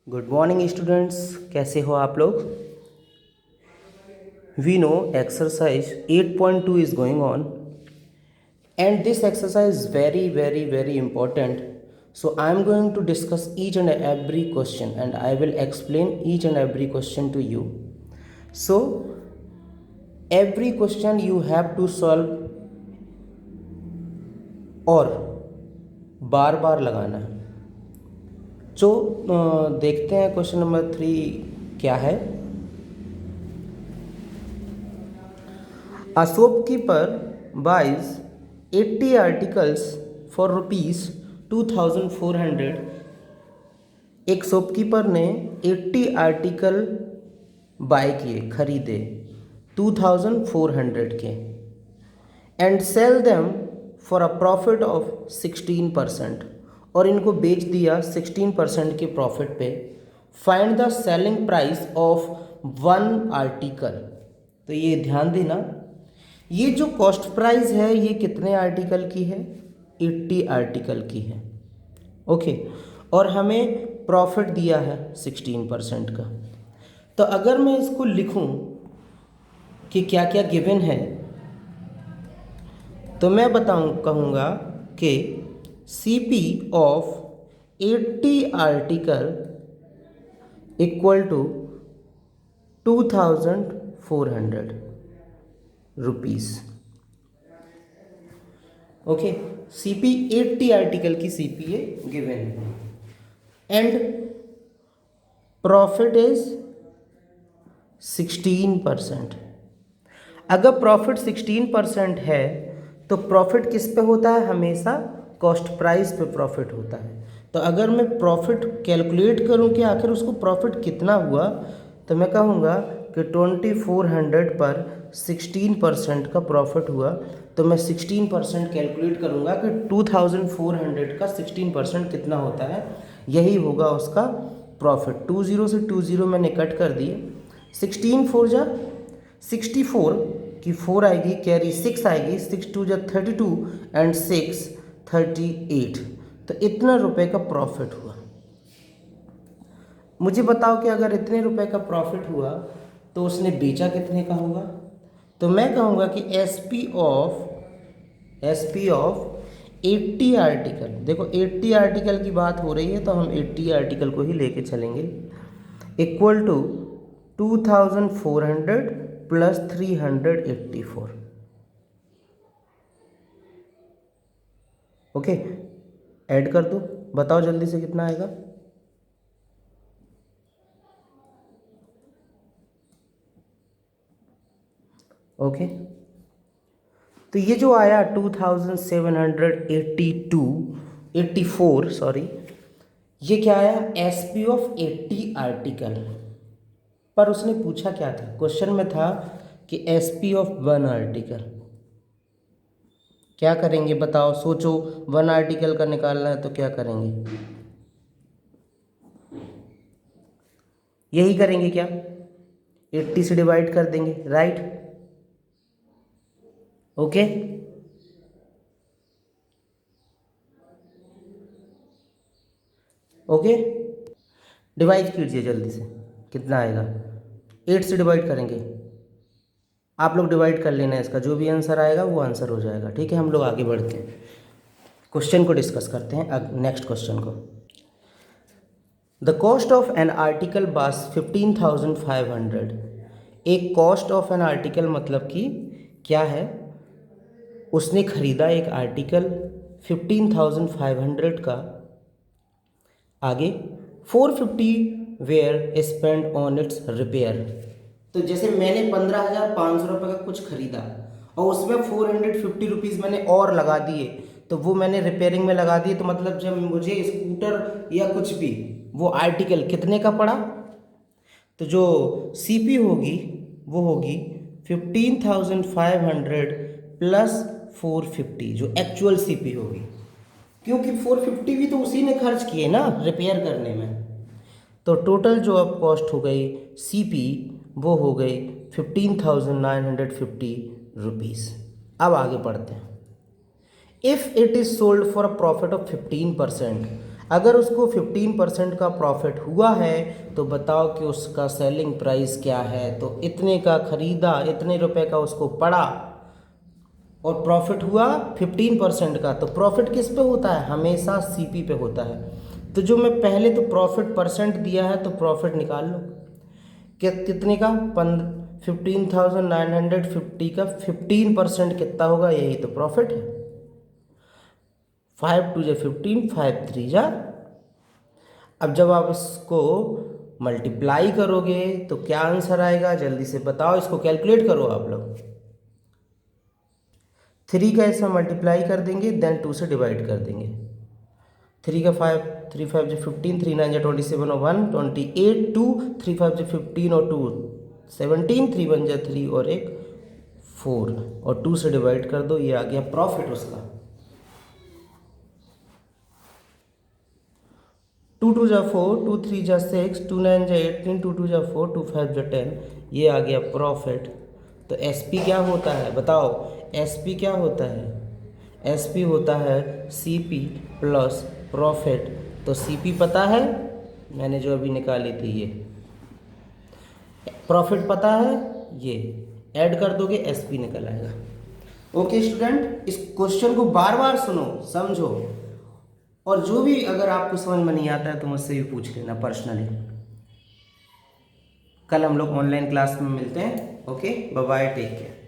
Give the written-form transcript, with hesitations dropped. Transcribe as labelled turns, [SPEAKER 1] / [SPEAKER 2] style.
[SPEAKER 1] Good morning students, कैसे हो आप लोग। We know exercise 8.2 is going on and this exercise is very important. So I am going to discuss each and every question and I will explain each and every question to you. So every question you have to solve और बार बार लगाना है। जो देखते हैं question number 3 क्या है। A shopkeeper buys 80 articles for rupees 2400। एक shopkeeper ने 80 आर्टिकल बाय किए, खरीदे 2400 के, and sell them for a profit of 16%, और इनको बेच दिया 16% के प्रॉफिट पे। Find the selling price of one article. तो ये ध्यान देना, ये जो कॉस्ट प्राइस है ये कितने आर्टिकल की है, 80 आर्टिकल की है। ओके, और हमें प्रॉफिट दिया है 16% का। तो अगर मैं इसको लिखूं कि क्या क्या गिवन है, तो मैं कहूँगा कि CP of 80 article equal to 2400 rupees. Okay, CP 80 article की CP गिवन है एंड प्रॉफिट इज 16%। अगर प्रॉफिट 16% है तो प्रॉफिट किस पे होता है, हमेशा कॉस्ट प्राइस पे प्रॉफिट होता है। तो अगर मैं प्रॉफिट कैलकुलेट करूं कि आखिर उसको प्रॉफिट कितना हुआ, तो मैं कहूँगा कि 2400 पर 16% का प्रॉफिट हुआ। तो मैं 16% कैलकुलेट करूँगा कि 2400 का 16% कितना होता है, यही होगा उसका प्रॉफिट। 20 से 20 मैंने कट कर दिए। 16 4 जा 64 की 4 आएगी, कैरी 6 आएगी, 6 2 जा 32 एंड 6 38। तो इतना रुपए का प्रॉफिट हुआ। मुझे बताओ कि अगर इतने रुपए का प्रॉफिट हुआ तो उसने बेचा कितने का होगा। तो मैं कहूँगा कि SP ऑफ 80 आर्टिकल, देखो 80 आर्टिकल की बात हो रही है तो हम 80 आर्टिकल को ही लेके चलेंगे, equal to 2400 plus 384। Okay, add कर दो, बताओ जल्दी से कितना आएगा। ओके, तो ये जो आया 2784 सॉरी, ये क्या आया, SP ऑफ 80 आर्टिकल। पर उसने पूछा क्या था, क्वेश्चन में था कि SP ऑफ 1 आर्टिकल। क्या करेंगे बताओ, सोचो, 1 आर्टिकल का निकालना है तो क्या करेंगे, यही करेंगे क्या, 80 से डिवाइड कर देंगे, राइट। ओके, ओके, डिवाइड कीजिए जल्दी से, कितना आएगा। 8 से डिवाइड करेंगे, आप लोग डिवाइड कर लेना, इसका जो भी आंसर आएगा वो आंसर हो जाएगा। ठीक है, हम लोग आगे बढ़ते हैं, क्वेश्चन को डिस्कस करते हैं, नेक्स्ट क्वेश्चन को। The cost of an article was 15,500। एक कॉस्ट ऑफ एन आर्टिकल मतलब कि क्या है, उसने खरीदा एक आर्टिकल 15,500 का, आगे 450 were spend on its repair. तो जैसे मैंने 15,500 रुपये का कुछ खरीदा और उसमें 450 रुपीज़ मैंने और लगा दिए, तो वो मैंने रिपेयरिंग में लगा दिए। तो मतलब जब मुझे स्कूटर या कुछ भी वो आर्टिकल कितने का पड़ा, तो जो CP होगी वो होगी 15,500 प्लस 450, जो एक्चुअल CP होगी, क्योंकि 450 भी तो उसी ने खर्च किए ना रिपेयर करने में। तो टोटल जो अब कॉस्ट हो गई CP वो हो गई 15,950 रुपीज़। अब आगे बढ़ते हैं। If it is sold for a profit of 15%, अगर उसको 15% का प्रॉफिट हुआ है तो बताओ कि उसका सेलिंग प्राइस क्या है। तो इतने का खरीदा, इतने रुपए का उसको पड़ा और प्रॉफिट हुआ 15% का। तो प्रॉफिट किस पे होता है? हमेशा सीपी पे होता है। तो जो मैं पहले तो प्रॉफिट परसेंट दिया है तो प्रॉफिट निकाल लो। कितने का? 15,950 का 15% कितना होगा? यही तो प्रॉफिट है। 5 2 जा 15, 5 3 जा। अब जब आप इसको मल्टीप्लाई करोगे तो क्या आंसर आएगा? जल्दी से बताओ, इसको कैलकुलेट करो आप लोग। 3 का ऐसा मल्टीप्लाई कर देंगे, देन 2 से डिवाइड कर देंगे। 3 का 5, 3 5 जो 15, 3 9 जो 27 और 1 28, 2 3 5 जो 15 और 2 17, 3 1 जो 3 और 1 4 और 2 से डिवाइड कर दो, ये आ गया प्रॉफिट उसका। 2 2 जा 4, 2 3 जा 6, 2 9 जा 18, 2 2 जा 4, 2 5 जा 10, ये आ गया प्रॉफिट। तो एसपी क्या होता है बताओ? एसपी क्या होता है? एसपी होता है सीपी प्लस प्रॉफिट। तो सीपी पता है, मैंने जो अभी निकाली थी ये। प्रॉफिट पता है, ये ऐड कर दोगे एसपी निकल आएगा। ओके स्टूडेंट, इस क्वेश्चन को बार बार सुनो, समझो, और जो भी अगर आपको समझ में नहीं आता है तो मुझसे भी पूछ लेना पर्सनली। कल हम लोग ऑनलाइन क्लास में मिलते हैं। Okay, bye bye, take care.